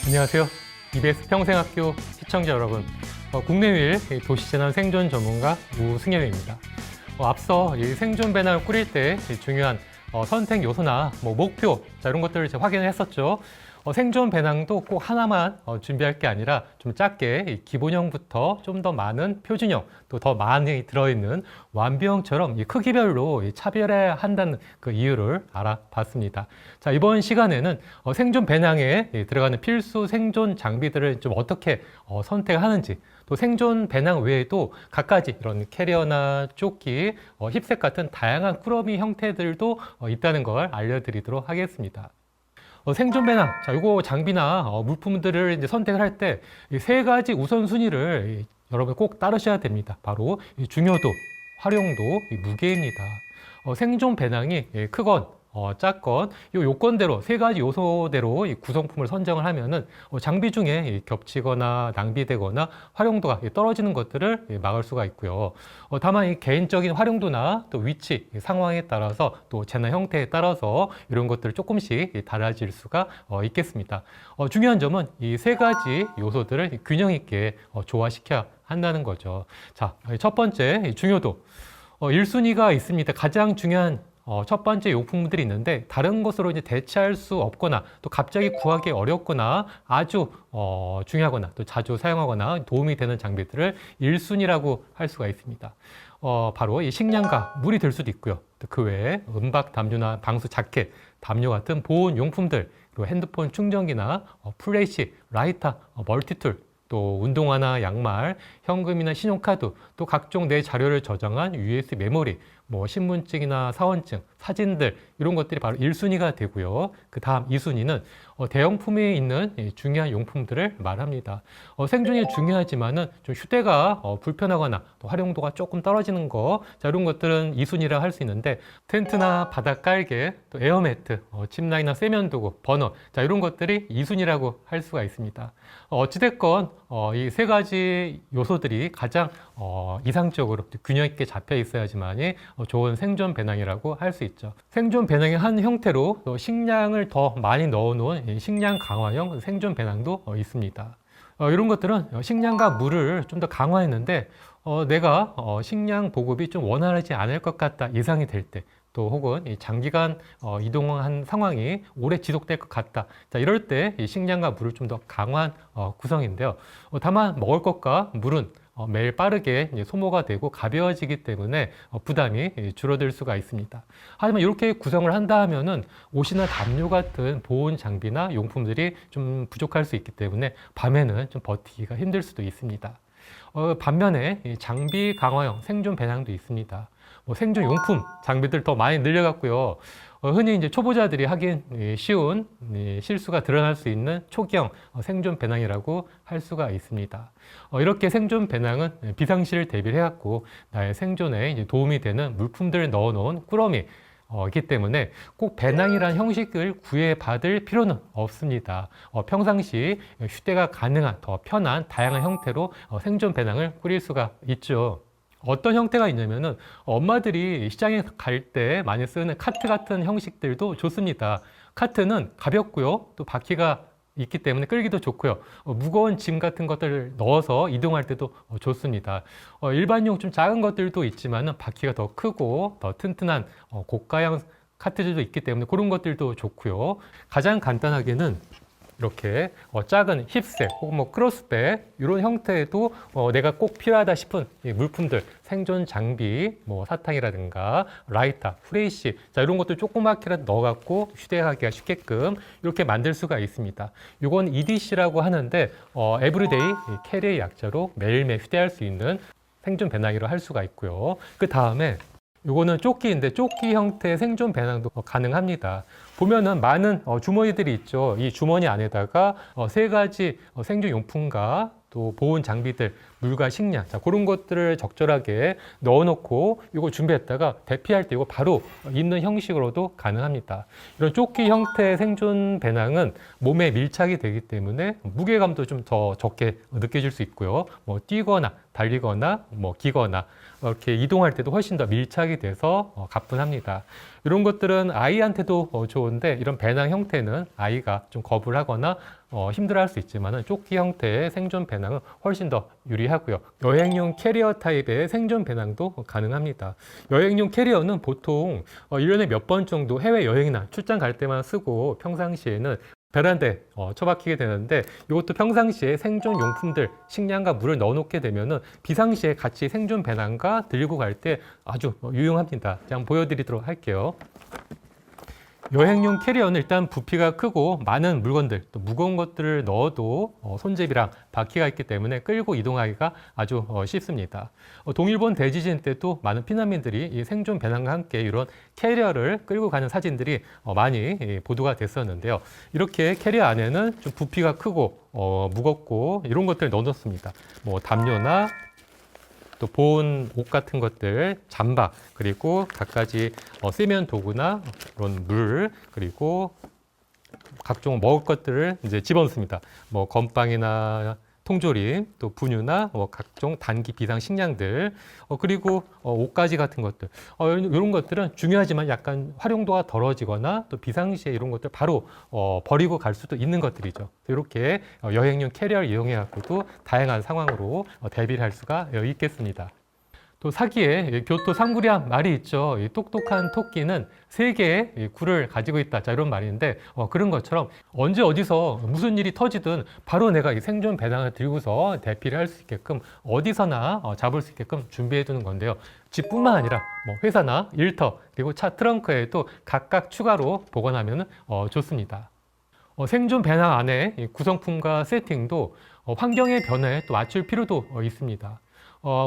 안녕하세요. EBS 평생학교 시청자 여러분. 국내 유일 도시재난 생존 전문가 우승엽입니다. 앞서 이 생존 배낭을 꾸릴 때 중요한 선택 요소나 목표 이런 것들을 제가 확인을 했었죠. 생존 배낭도 꼭 하나만 준비할 게 아니라 좀 작게 기본형부터 좀 더 많은 표준형, 또 더 많이 들어있는 완비형처럼 이 크기별로 차별해야 한다는 그 이유를 알아봤습니다. 자, 이번 시간에는 생존 배낭에 들어가는 필수 생존 장비들을 좀 어떻게 선택하는지, 또 생존 배낭 외에도 갖가지 이런 캐리어나 조끼, 힙색 같은 다양한 꾸러미 형태들도 있다는 걸 알려드리도록 하겠습니다. 생존 배낭, 자, 이거 장비나 물품들을 이제 선택을 할 때 이 세 가지 우선순위를 여러분 꼭 따르셔야 됩니다. 바로 중요도, 활용도, 무게입니다. 생존 배낭이 크건 작건 이 요건대로 세 가지 요소대로 이 구성품을 선정을 하면은 장비 중에 겹치거나 낭비되거나 활용도가 떨어지는 것들을 막을 수가 있고요. 다만 이 개인적인 활용도나 또 위치, 상황에 따라서 또 재난 형태에 따라서 이런 것들을 조금씩 달라질 수가 있겠습니다. 중요한 점은 이 세 가지 요소들을 균형 있게 조화시켜야 한다는 거죠. 자, 첫 번째 중요도. 1순위가 있습니다. 가장 중요한 첫 번째 용품들이 있는데 다른 것으로 이제 대체할 수 없거나 또 갑자기 구하기 어렵거나 아주 중요하거나 또 자주 사용하거나 도움이 되는 장비들을 1순위라고 할 수가 있습니다. 바로 이 식량과 물이 될 수도 있고요. 또 그 외에 은박 담요나 방수 자켓, 담요 같은 보온 용품들, 그리고 핸드폰 충전기나 플래시, 라이터, 멀티툴, 또 운동화나 양말, 현금이나 신용카드, 또 각종 내 자료를 저장한 USB 메모리, 신분증이나 사원증, 사진들 이런 것들이 바로 1순위가 되고요. 그 다음 2순위는 대용품에 있는 중요한 용품들을 말합니다. 생존이 중요하지만은 좀 휴대가 불편하거나 또 활용도가 조금 떨어지는 거, 자, 이런 것들은 2순위라 할 수 있는데 텐트나 바닥 깔개, 또 에어매트, 침낭이나 세면도구, 버너, 자, 이런 것들이 2순위라고 할 수가 있습니다. 어찌됐건 이 세 가지 요소들이 가장 이상적으로 균형 있게 잡혀 있어야지만이 좋은 생존 배낭이라고 할 수 있죠. 생존 배낭의 한 형태로 식량을 더 많이 넣어놓은 식량 강화형 생존 배낭도 있습니다. 이런 것들은 식량과 물을 좀 더 강화했는데 내가 식량 보급이 좀 원활하지 않을 것 같다 예상이 될 때, 또 혹은 장기간 이동한 상황이 오래 지속될 것 같다. 자, 이럴 때 이 식량과 물을 좀 더 강화한 구성인데요. 다만 먹을 것과 물은 매일 빠르게 소모가 되고 가벼워지기 때문에 부담이 줄어들 수가 있습니다. 하지만 이렇게 구성을 한다 하면은 옷이나 담요 같은 보온 장비나 용품들이 좀 부족할 수 있기 때문에 밤에는 좀 버티기가 힘들 수도 있습니다. 반면에 장비 강화형 생존 배낭도 있습니다. 생존 용품 장비들 더 많이 늘려갔고요. 흔히 이제 초보자들이 하긴 쉬운 실수가 드러날 수 있는 초기형 생존 배낭이라고 할 수가 있습니다. 이렇게 생존 배낭은 비상시를 대비를 해갖고 나의 생존에 이제 도움이 되는 물품들을 넣어놓은 꾸러미 이기 때문에 꼭 배낭이라는 형식을 구애받을 필요는 없습니다. 평상시 휴대가 가능한 더 편한 다양한 형태로 생존 배낭을 꾸릴 수가 있죠. 어떤 형태가 있냐면은 엄마들이 시장에 갈 때 많이 쓰는 카트 같은 형식들도 좋습니다. 카트는 가볍고요. 또 바퀴가 있기 때문에 끌기도 좋고요. 무거운 짐 같은 것들을 넣어서 이동할 때도 좋습니다. 일반용 좀 작은 것들도 있지만은 바퀴가 더 크고 더 튼튼한 고가형 카트들도 있기 때문에 그런 것들도 좋고요. 가장 간단하게는 이렇게 작은 힙색 혹은 크로스백 이런 형태에도 내가 꼭 필요하다 싶은 물품들, 생존 장비, 사탕이라든가 라이터, 프레시, 자, 이런 것들 조그맣게라도 넣어갖고 휴대하기가 쉽게끔 이렇게 만들 수가 있습니다. 이건 EDC라고 하는데 에브리데이 캐리의 약자로 매일매일 휴대할 수 있는 생존 배낭이라고 할 수가 있고요. 그 다음에 이거는 조끼인데 조끼 형태의 생존 배낭도 가능합니다. 보면은 많은 주머니들이 있죠. 이 주머니 안에다가 세 가지 생존 용품과 또 보온 장비들, 물과 식량, 자, 그런 것들을 적절하게 넣어놓고 이거 준비했다가 대피할 때 이거 바로 입는 형식으로도 가능합니다. 이런 조끼 형태의 생존 배낭은 몸에 밀착이 되기 때문에 무게감도 좀 더 적게 느껴질 수 있고요. 뛰거나 달리거나 뭐 기거나 이렇게 이동할 때도 훨씬 더 밀착이 돼서 가뿐합니다. 이런 것들은 아이한테도 좋은데 이런 배낭 형태는 아이가 좀 겁을 하거나 힘들어할 수 있지만 조끼 형태의 생존 배낭은 훨씬 더 유리하고요. 여행용 캐리어 타입의 생존 배낭도 가능합니다. 여행용 캐리어는 보통 1년에 몇 번 정도 해외여행이나 출장 갈 때만 쓰고 평상시에는 베란다에 처박히게 되는데 이것도 평상시에 생존 용품들, 식량과 물을 넣어놓게 되면은 비상시에 같이 생존 배낭과 들고 갈 때 아주 유용합니다. 한번 보여드리도록 할게요. 여행용 캐리어는 일단 부피가 크고 많은 물건들, 또 무거운 것들을 넣어도 손잡이랑 바퀴가 있기 때문에 끌고 이동하기가 아주 쉽습니다. 동일본 대지진 때도 많은 피난민들이 이 생존 배낭과 함께 이런 캐리어를 끌고 가는 사진들이 많이 보도가 됐었는데요. 이렇게 캐리어 안에는 좀 부피가 크고 무겁고 이런 것들을 넣어놓습니다. 뭐 담요나 또 보온 옷 같은 것들, 잠바, 그리고 갖가지 세면 도구나 이런 물, 그리고 각종 먹을 것들을 이제 집어넣습니다. 뭐 건빵이나 통조림, 또 분유나 각종 단기 비상 식량들, 그리고 옷가지 같은 것들, 이런 것들은 중요하지만 약간 활용도가 덜어지거나 또 비상시에 이런 것들 바로 버리고 갈 수도 있는 것들이죠. 이렇게 여행용 캐리어를 이용해 갖고도 다양한 상황으로 대비를 할 수가 있겠습니다. 또 사기에 교토 상구리한 말이 있죠. 이 똑똑한 토끼는 3개의 굴을 가지고 있다. 자, 이런 말인데 그런 것처럼 언제 어디서 무슨 일이 터지든 바로 내가 이 생존 배낭을 들고서 대피를 할 수 있게끔 어디서나 잡을 수 있게끔 준비해 두는 건데요. 집뿐만 아니라 뭐 회사나 일터 그리고 차 트렁크에도 각각 추가로 보관하면 좋습니다. 생존 배낭 안에 구성품과 세팅도 환경의 변화에 또 맞출 필요도 있습니다.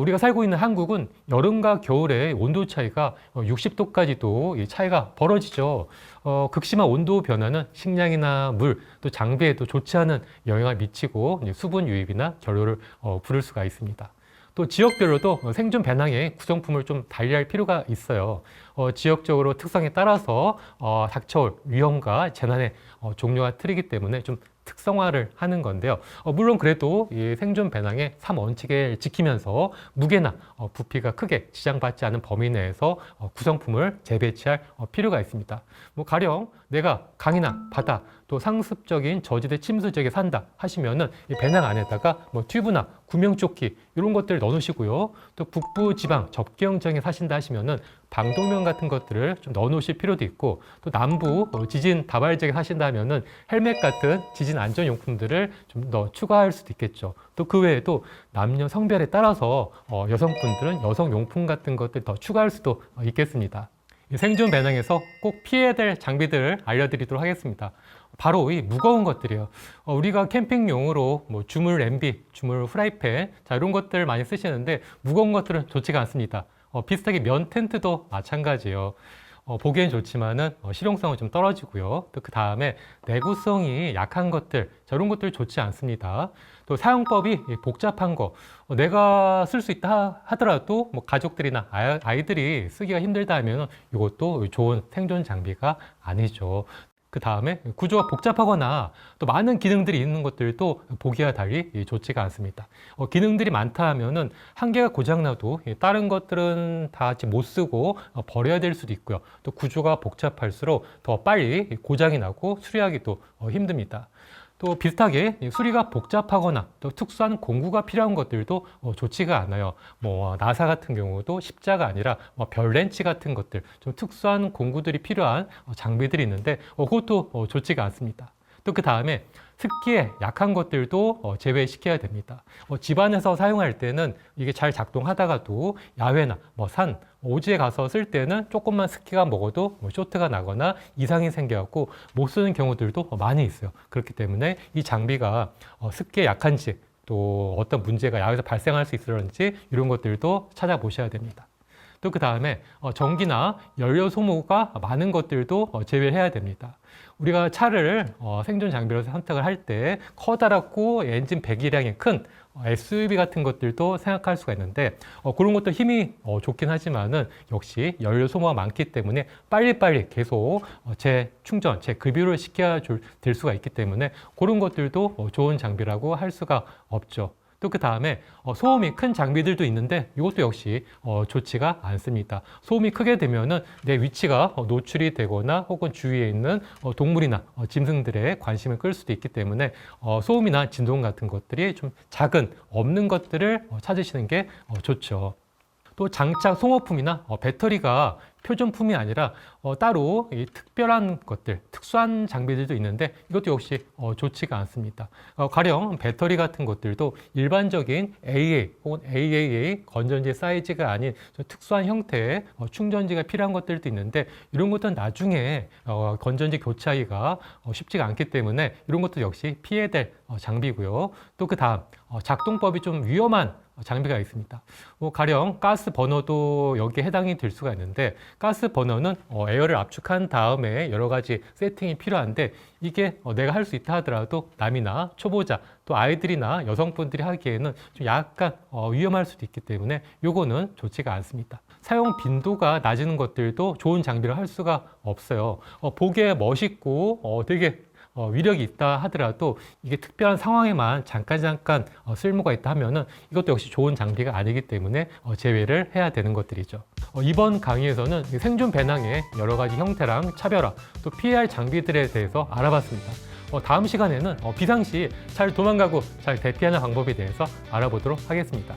우리가 살고 있는 한국은 여름과 겨울에 온도 차이가 60도까지도 이 차이가 벌어지죠. 극심한 온도 변화는 식량이나 물, 또 장비에도 좋지 않은 영향을 미치고 수분 유입이나 결로를 부를 수가 있습니다. 또 지역별로도 생존 배낭의 구성품을 좀 달리할 필요가 있어요. 지역적으로 특성에 따라서 닥쳐올 위험과 재난의 종류가 틀리기 때문에 좀 특성화를 하는 건데요. 물론 그래도 이 생존 배낭의 3원칙을 지키면서 무게나 부피가 크게 지장받지 않은 범위 내에서 구성품을 재배치할 필요가 있습니다. 뭐 가령 내가 강이나 바다 또 상습적인 저지대 침수 지역에 산다 하시면은 이 배낭 안에다가 뭐 튜브나 구명조끼 이런 것들 넣어놓으시고요. 또 북부 지방 접경 지역에 사신다 하시면은 방독면 같은 것들을 좀 넣어놓으실 필요도 있고 또 남부 지진 다발 지역에 사신다면은 헬멧 같은 지진 안전 용품들을 좀 더 추가할 수도 있겠죠. 또 그 외에도 남녀 성별에 따라서 여성분들은 여성 용품 같은 것들 더 추가할 수도 있겠습니다. 생존 배낭에서 꼭 피해야 될 장비들을 알려드리도록 하겠습니다. 바로 이 무거운 것들이에요. 우리가 캠핑용으로 뭐 주물 냄비, 주물 프라이팬, 자, 이런 것들 많이 쓰시는데 무거운 것들은 좋지가 않습니다. 비슷하게 면 텐트도 마찬가지예요. 보기엔 좋지만은 실용성은 좀 떨어지고요. 또 그 다음에 내구성이 약한 것들, 자, 이런 것들 좋지 않습니다. 또 사용법이 복잡한 거, 내가 쓸 수 있다 하더라도 뭐 가족들이나 아이들이 쓰기가 힘들다 하면 이것도 좋은 생존 장비가 아니죠. 그 다음에 구조가 복잡하거나 또 많은 기능들이 있는 것들도 보기와 달리 좋지가 않습니다. 기능들이 많다 하면은 한 개가 고장나도 다른 것들은 다 같이 못 쓰고 버려야 될 수도 있고요. 또 구조가 복잡할수록 더 빨리 고장이 나고 수리하기도 힘듭니다. 또 비슷하게 수리가 복잡하거나 또 특수한 공구가 필요한 것들도 좋지가 않아요. 뭐 나사 같은 경우도 십자가 아니라 별 렌치 같은 것들, 좀 특수한 공구들이 필요한 장비들이 있는데 그것도 좋지가 않습니다. 또 그 다음에 습기에 약한 것들도 제외시켜야 됩니다. 집안에서 사용할 때는 이게 잘 작동하다가도 야외나 산, 오지에 가서 쓸 때는 조금만 습기가 먹어도 쇼트가 나거나 이상이 생겨갖고 못 쓰는 경우들도 많이 있어요. 그렇기 때문에 이 장비가 습기에 약한지 또 어떤 문제가 야외에서 발생할 수 있을지 이런 것들도 찾아보셔야 됩니다. 또 그 다음에 전기나 연료 소모가 많은 것들도 제외해야 됩니다. 우리가 차를 생존 장비로 선택을 할 때 커다랗고 엔진 배기량이 큰 SUV 같은 것들도 생각할 수가 있는데 그런 것도 힘이 좋긴 하지만은 역시 연료 소모가 많기 때문에 빨리빨리 계속 재충전, 재급유를 시켜야 될 수가 있기 때문에 그런 것들도 좋은 장비라고 할 수가 없죠. 또 그 다음에 소음이 큰 장비들도 있는데 이것도 역시 좋지가 않습니다. 소음이 크게 되면은 내 위치가 노출이 되거나 혹은 주위에 있는 동물이나 짐승들의 관심을 끌 수도 있기 때문에 소음이나 진동 같은 것들이 좀 작은 없는 것들을 찾으시는 게 좋죠. 또 장착 소모품이나 배터리가 표준품이 아니라 따로 이 특별한 것들, 특수한 장비들도 있는데 이것도 역시 좋지가 않습니다. 가령 배터리 같은 것들도 일반적인 AA 혹은 AAA 건전지 사이즈가 아닌 좀 특수한 형태의 충전지가 필요한 것들도 있는데 이런 것들은 나중에 건전지 교체하기가 쉽지가 않기 때문에 이런 것도 역시 피해야 될 장비고요. 또 그 다음 작동법이 좀 위험한 장비가 있습니다. 가령 가스 버너도 여기에 해당이 될 수가 있는데 가스 버너는 에어를 압축한 다음에 여러 가지 세팅이 필요한데 이게 내가 할 수 있다 하더라도 남이나 초보자 또 아이들이나 여성분들이 하기에는 좀 약간 위험할 수도 있기 때문에 요거는 좋지가 않습니다. 사용 빈도가 낮은 것들도 좋은 장비를 할 수가 없어요. 보기에 멋있고 되게 위력이 있다 하더라도 이게 특별한 상황에만 잠깐 쓸모가 있다 하면은 이것도 역시 좋은 장비가 아니기 때문에 제외를 해야 되는 것들이죠. 이번 강의에서는 생존 배낭의 여러 가지 형태랑 차별화 또 피해야 할 장비들에 대해서 알아봤습니다. 다음 시간에는 비상시 잘 도망가고 잘 대피하는 방법에 대해서 알아보도록 하겠습니다.